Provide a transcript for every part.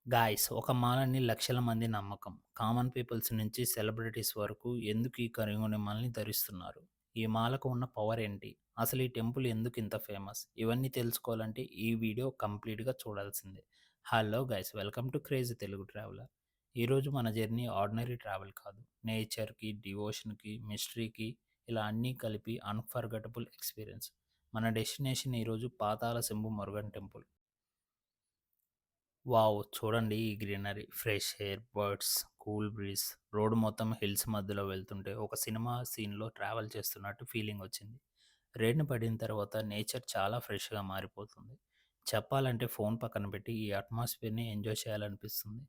Guys ఒక మాలని లక్షల మంది నమ్మకం. కామన్ పీపుల్స్ నుంచి సెలబ్రిటీస్ వరకు ఎందుకు ఈ కరింగుని మాలని ధరిస్తున్నారు? ఈ మాలకు ఉన్న పవర్ ఏంటి? అసలు ఈ టెంపుల్ ఎందుకు ఇంత ఫేమస్? ఇవన్నీ తెలుసుకోవాలంటే ఈ వీడియో కంప్లీట్‌గా చూడాల్సిందే. Hello guys, welcome to crazy Telugu traveller. ఈరోజు మన జర్నీ ఆర్డినరీ ట్రావెల్ కాదు. నేచర్‌కి, డివోషన్‌కి, మిస్టరీకి ఇలా అన్నీ కలిపి అన్‌ఫర్గెటబుల్ ఎక్స్‌పీరియన్స్. మన డెస్టినేషన్ ఈరోజు పాతాళ శంభు మురుగన్ టెంపుల్. వావ్! చూడండి ఈ greenery, fresh air, birds, cool breeze, road మొత్తం హిల్స్ మధ్యలో వెళ్తుంటే ఒక సినిమా సీన్‌లో ట్రావెల్ చేస్తున్నట్టు ఫీలింగ్ వచ్చింది. రెయిన్ పడిన తర్వాత నేచర్ చాలా ఫ్రెష్‌గా మారిపోతుంది. చెప్పాలంటే ఫోన్ పక్కన పెట్టి ఈ అట్మాస్ఫియర్‌ని ఎంజాయ్ చేయాలనిపిస్తుంది.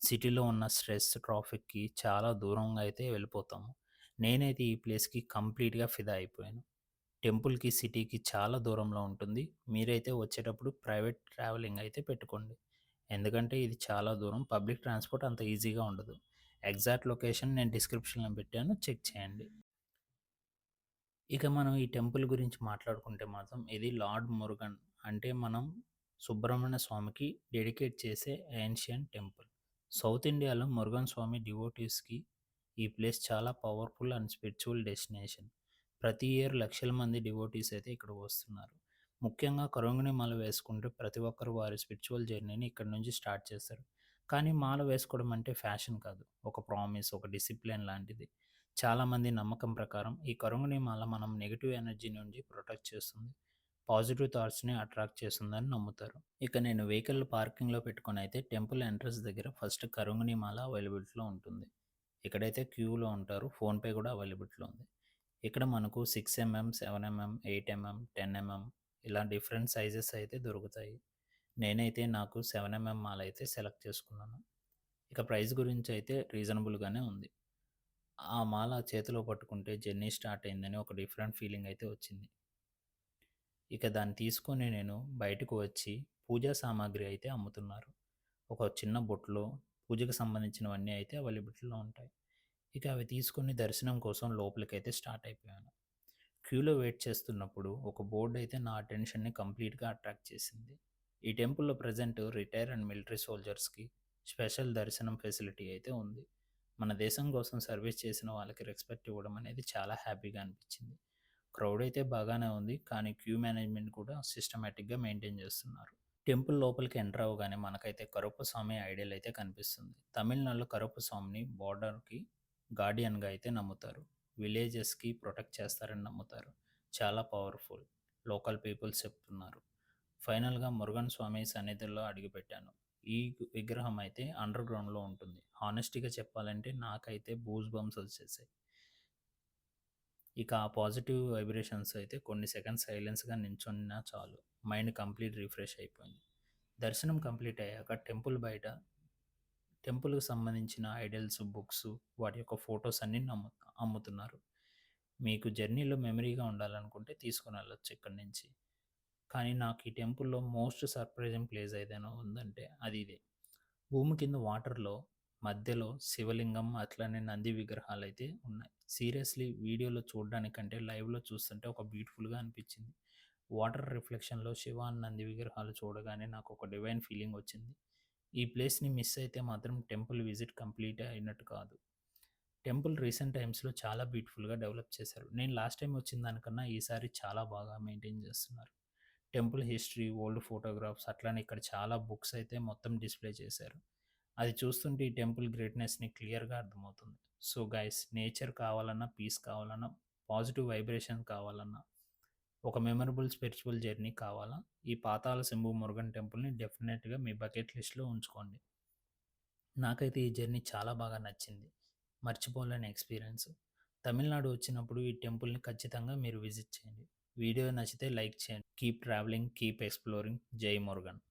సిటీలో ఉన్న స్ట్రెస్, ట్రాఫిక్‌కి చాలా దూరంగా అయితే వెళ్ళిపోతాము. నేనైతే ఈ ప్లేస్‌కి కంప్లీట్‌గా ఫిదా అయిపోయాను. టెంపుల్‌కి, సిటీకి చాలా దూరంలో ఉంటుంది. మీరైతే వచ్చేటప్పుడు ప్రైవేట్ ట్రావెలింగ్ అయితే పెట్టుకోండి. ఎందుకంటే ఇది చాలా దూరం. పబ్లిక్ ట్రాన్స్‌పోర్ట్ అంత ఈజీగా ఉండదు. ఎగ్జాక్ట్ లొకేషన్ నేను డిస్క్రిప్షన్‌లో పెట్టాను. చెక్ చేయండి. ఇక మనం ఈ టెంపుల్ గురించి మాట్లాడుకుంటే మాత్రం ఇది లార్డ్ మురుగన్, అంటే మనం సుబ్రహ్మణ్య స్వామికి డెడికేట్ చేసే ఏన్షియంట్ టెంపుల్. సౌత్ ఇండియాలో మురుగన్ స్వామి డివోటీస్‌కి ఈ ప్లేస్ చాలా పవర్‌ఫుల్ అండ్ స్పిరిచువల్ డెస్టినేషన్. ప్రతి ఇయర్ లక్షల మంది డివోటీస్ అయితే ఇక్కడికి వస్తున్నారు. ముఖ్యంగా కరుంగిని మాల వేసుకుంటే ప్రతి ఒక్కరు వారి స్పిరిచువల్ జర్నీని ఇక్కడ నుంచి స్టార్ట్ చేస్తారు. కానీ మాల వేసుకోవడం అంటే ఫ్యాషన్ కాదు. ఒక ప్రామిస్, ఒక డిసిప్లిన్ లాంటిది. చాలామంది నమ్మకం ప్రకారం ఈ కరుంగని మాల మనం నెగిటివ్ ఎనర్జీ నుండి ప్రొటెక్ట్ చేస్తుంది. పాజిటివ్ థాట్స్‌ని అట్రాక్ట్ చేస్తుందని నమ్ముతారు. ఇక నేను వెహికల్ పార్కింగ్‌లో పెట్టుకొని అయితే టెంపుల్ ఎంట్రన్స్ దగ్గర ఫస్ట్ కరుంగని మాల అవైలబిలిటీలో ఉంటుంది. ఇక్కడైతే క్యూలో ఉంటారు. ఫోన్‌పే కూడా అవైలబిలిటీలో ఉంది. ఇక్కడ మనకు 6 ఎంఎం, 7 ఎంఎం, 8 ఎంఎం, 10 ఎంఎం ఇలా డిఫరెంట్ సైజెస్ అయితే దొరుకుతాయి. నేనైతే నాకు 7 ఎంఎం మాల అయితే సెలెక్ట్ చేసుకున్నాను. ఇక ప్రైస్ గురించి అయితే రీజనబుల్‌గానే ఉంది. ఆ మాల చేతిలో పట్టుకుంటే జర్నీ స్టార్ట్ అయిందని ఒక డిఫరెంట్ ఫీలింగ్ అయితే వచ్చింది. ఇక దాన్ని తీసుకొని నేను బయటకు వచ్చి పూజా సామాగ్రి అయితే అమ్ముతున్నారు. ఒక చిన్న బొట్లో పూజకు సంబంధించినవన్నీ అయితే అవైలబిలిటీలో ఉంటాయి. ఇక అవి తీసుకొని దర్శనం కోసం లోపలికైతే స్టార్ట్ అయిపోయాను. క్యూలో వెయిట్ చేస్తున్నప్పుడు ఒక బోర్డ్ అయితే నా అటెన్షన్ని కంప్లీట్గా అట్రాక్ట్ చేసింది. ఈ టెంపుల్‌లో ప్రెజెంట్ రిటైర్ అండ్ మిలిటరీ సోల్జర్స్‌కి స్పెషల్ దర్శనం ఫెసిలిటీ అయితే ఉంది. మన దేశం కోసం సర్వీస్ చేసిన వాళ్ళకి రెస్పెక్ట్ ఇవ్వడం అనేది చాలా హ్యాపీగా అనిపించింది. క్రౌడ్ అయితే బాగానే ఉంది, కానీ క్యూ మేనేజ్మెంట్ కూడా సిస్టమాటిక్‌గా మెయింటైన్ చేస్తున్నారు. టెంపుల్ లోపలికి ఎంటర్ అవ్వగానే మనకైతే కరుప్పస్వామి ఐడియల్ అయితే కనిపిస్తుంది. తమిళనాడులో కరుప్పస్వామిని బార్డర్‌కి గార్డియన్‌గా అయితే నమ్ముతారు. విలేజెస్‌కి ప్రొటెక్ట్ చేస్తారని నమ్ముతారు. చాలా పవర్‌ఫుల్. లోకల్ పీపుల్స్ చెప్తున్నారు. ఫైనల్‌గా మురుగన్ స్వామి సన్నిధిలో అడుగుపెట్టాను. ఈ విగ్రహం అయితే అండర్ గ్రౌండ్‌లో ఉంటుంది. హానెస్టీగా చెప్పాలంటే నాకైతే గూస్ బంప్స్ వచ్చేసాయి. ఇక ఆ పాజిటివ్ వైబ్రేషన్స్ అయితే కొన్ని సెకండ్స్ సైలెన్స్‌గా నించున్నా చాలు. మైండ్ కంప్లీట్ రిఫ్రెష్ అయిపోయింది. దర్శనం కంప్లీట్ అయ్యాక టెంపుల్ బయట టెంపుల్‌కి సంబంధించిన ఐడల్స్, బుక్స్, వాటి యొక్క ఫోటోస్ అన్నీ అమ్ముతున్నారు. మీకు జర్నీలో మెమరీగా ఉండాలనుకుంటే తీసుకొనెళ్ళొచ్చు ఇక్కడి నుంచి. కానీ నాకు ఈ టెంపుల్‌లో మోస్ట్ సర్ప్రైజింగ్ ప్లేస్ ఏదైనా ఉందంటే అది ఇదే. భూమి కింద వాటర్‌లో మధ్యలో శివలింగం, అట్లనే నంది విగ్రహాలైతే ఉన్నాయి. సీరియస్‌లీ వీడియోలో చూడడానికంటే లైవ్‌లో చూస్తుంటే ఒక బ్యూటిఫుల్‌గా అనిపించింది. వాటర్ రిఫ్లెక్షన్‌లో శివ అండ్ నంది విగ్రహాలు చూడగానే నాకు ఒక డివైన్ ఫీలింగ్ వచ్చింది. ఈ ప్లేస్‌ని మిస్ అయితే మాత్రం టెంపుల్ విజిట్ కంప్లీట్ అయినట్టు కాదు. టెంపుల్ రీసెంట్ టైమ్స్‌లో చాలా బ్యూటిఫుల్‌గా డెవలప్ చేశారు. నేను లాస్ట్ టైమ్ వచ్చిన దానికన్నా ఈసారి చాలా బాగా మెయింటైన్ చేస్తున్నారు. టెంపుల్ హిస్టరీ, ఓల్డ్ ఫోటోగ్రాఫ్స్, అట్లనే ఇక్కడ చాలా బుక్స్ అయితే మొత్తం డిస్‌ప్లే చేశారు. అది చూస్తుంటే ఈ టెంపుల్ గ్రేట్‌నెస్‌ని క్లియర్‌గా అర్థమవుతుంది. సో గైస్, నేచర్ కావాలన్నా, పీస్ కావాలన్నా, పాజిటివ్ వైబ్రేషన్ కావాలన్నా, ఒక మెమరబుల్ స్పిరిచువల్ జర్నీ కావాలా, ఈ పాతాళ శంభు మురుగన్ టెంపుల్‌ని డెఫినెట్‌గా మీ బకెట్ లిస్ట్‌లో ఉంచుకోండి. నాకైతే ఈ జర్నీ చాలా బాగా నచ్చింది. మర్చిపోలేని ఎక్స్‌పీరియన్స్. తమిళనాడు వచ్చినప్పుడు ఈ టెంపుల్‌ని ఖచ్చితంగా మీరు విజిట్ చేయండి. వీడియో నచ్చితే లైక్ చేయండి. Keep travelling, keep exploring. జై మురుగన్.